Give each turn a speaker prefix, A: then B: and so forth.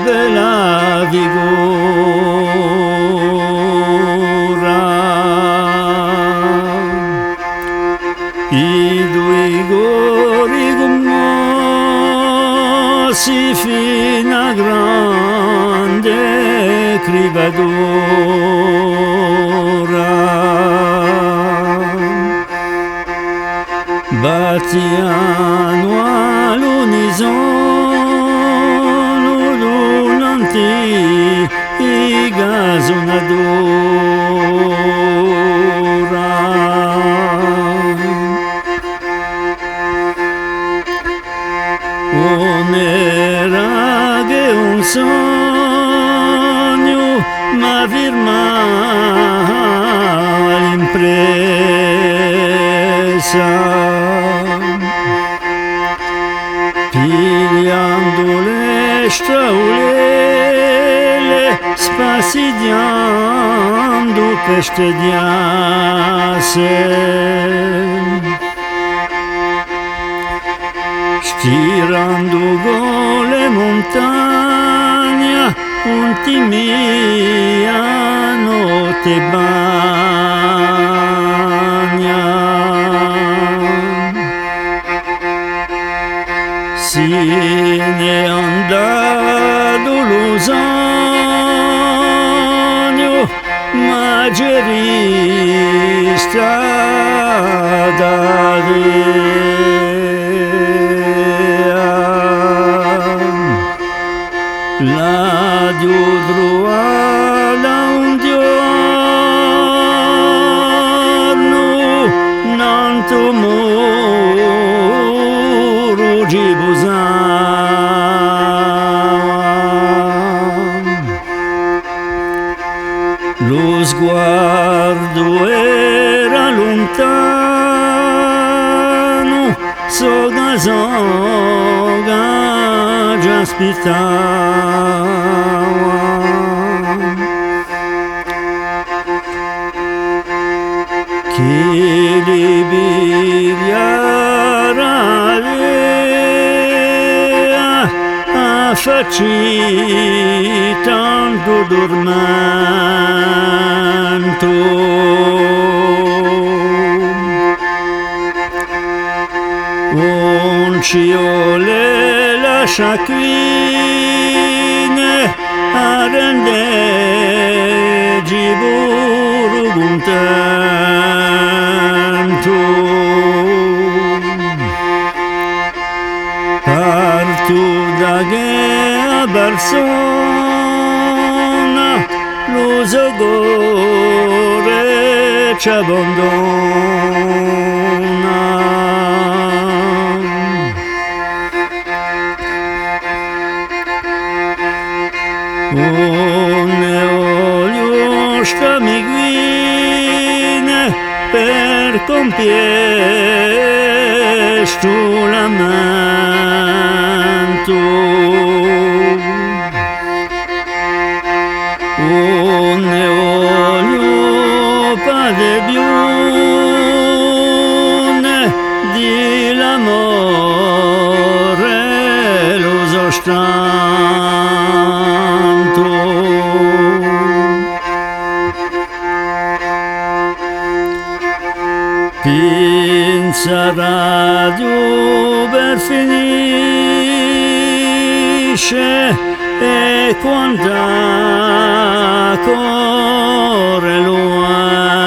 A: bella figura, i due gori commossi fino a grande crivadura, battiano all'unisono lunanti i gasonadora. Non era che un sogno, ma firmava l'impresa, pigliando le straulele, spasidiando queste diase, stirando con le montagne, ultimia notte bagna. Se ne è andato lo sogno, ma c'è vista da la Dio trovata un giorno, nanto moro ci posava, lo sguardo era lontano, soga ci aspettava, che li pigliara a farci tanto dormento. Un ciole lascia quine a rendeggi pure contento. Parto da che a Barcellona lo sogore ci abbandona. One olio sta mi guine per compiere sto lamento. One olio pade bione di l'amore lo sostanto. Pinza radio per finisce e quanta corre lo anto.